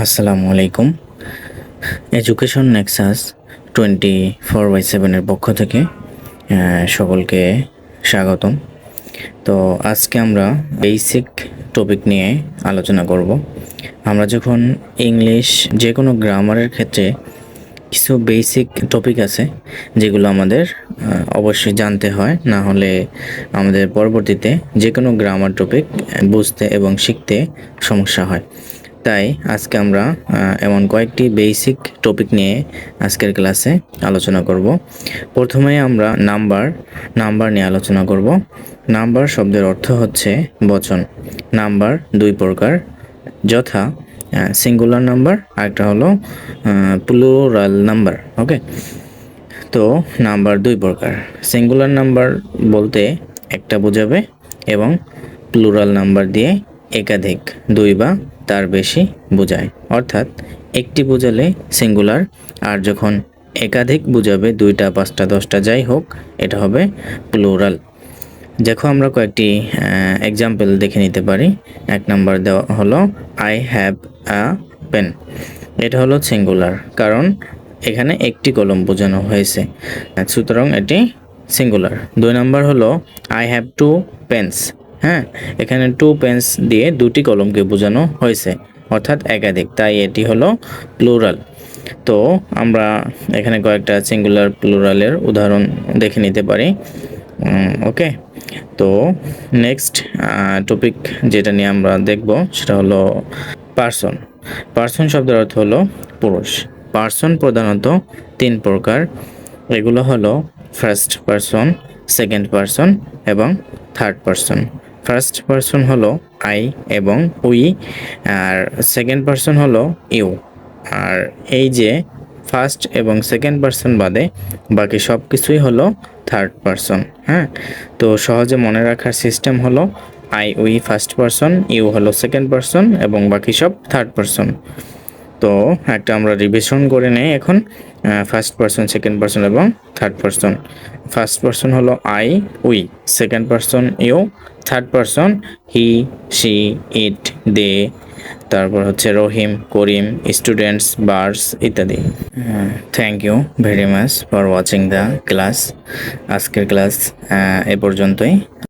আসসালামু আলাইকুম। Education Nexus 24/7 পক্ষ থেকে সকলকে স্বাগতম। তো আজকে আমরা বেসিক টপিক নিয়ে আলোচনা করব। আমরা যখন ইংলিশ যে কোনো গ্রামারের ক্ষেত্রে কিছু বেসিক টপিক আছে যেগুলো আমাদের অবশ্যই জানতে হয়, না হলে আমাদের পরবর্তীতে যে কোনো গ্রামার টপিক বুঝতে এবং শিখতে সমস্যা হয়। তাই আজকে আমরা এমন কয়েকটি বেসিক টপিক নিয়ে আজকের ক্লাসে আলোচনা করব। প্রথমে আমরা নাম্বার নিয়ে আলোচনা করব। নাম্বার শব্দের অর্থ হচ্ছে বচন। নাম্বার দুই প্রকার, যথা সিঙ্গুলার নাম্বার, আরেকটা হলো প্লুরাল নাম্বার। ওকে, তো নাম্বার দুই প্রকার। সিঙ্গুলার নাম্বার বলতে একটা বোঝাবে এবং প্লুরাল নাম্বার দিয়ে একাধিক, দুই বা তার বেশি বোঝায়। অর্থাৎ একটি বোঝালে সিঙ্গুলার, আর যখন একাধিক বোঝাবে, দুইটা, পাঁচটা, দশটা, যাই হোক, এটা হবে প্লুরাল। দেখো আমরা কয়েকটি এক্সাম্পল দেখে নিতে পারি। এক নাম্বার দেওয়া হলো আই হ্যাভ আ পেন। এটা হলো সিঙ্গুলার, কারণ এখানে একটি কলম বোঝানো হয়েছে, সুতরাং এটি সিঙ্গুলার। দুই নাম্বার হলো আই হ্যাভ টু পেন্স। হ্যাঁ, এখানে টু পেন্স দিয়ে দুটি কলমকে বোঝানো হয়েছে, অর্থাৎ একাধিক, তাই এটি হলো প্লুরাল। তো আমরা এখানে কয়েকটা সিঙ্গুলার প্লুরালের উদাহরণ দেখে নিতে পারি। ওকে, তো নেক্সট টপিক যেটা নিয়ে আমরা দেখব সেটা হলো পার্সন। পার্সন শব্দের অর্থ হলো পুরুষ। পার্সন প্রধানত তিন প্রকার। এগুলো হলো ফার্স্ট পার্সন, সেকেন্ড পার্সন এবং থার্ড পার্সন। ফার্স্ট পার্সন হলো আই এবং উই, আর সেকেন্ড পার্সন হলো ইউ। আর এই যে ফার্স্ট এবং সেকেন্ড পার্সন বাদে বাকি সব কিছুই হলো থার্ড পার্সন। হ্যাঁ, তো সহজে মনে রাখার সিস্টেম হলো I we first person, you হলো সেকেন্ড পার্সন এবং বাকি সব থার্ড পার্সন। তো একটা আমরা রিভিশন করে নেই এখন। ফার্স্ট পার্সন, সেকেন্ড পার্সন এবং থার্ড পার্সন। ফার্স্ট পার্সন হলো I we, second person you, third person he she it they, তারপর হচ্ছে রহিম, করিম, স্টুডেন্টস, বার্ডস ইত্যাদি। Thank you very much for watching the class. আজকের ক্লাস এ পর্যন্তই।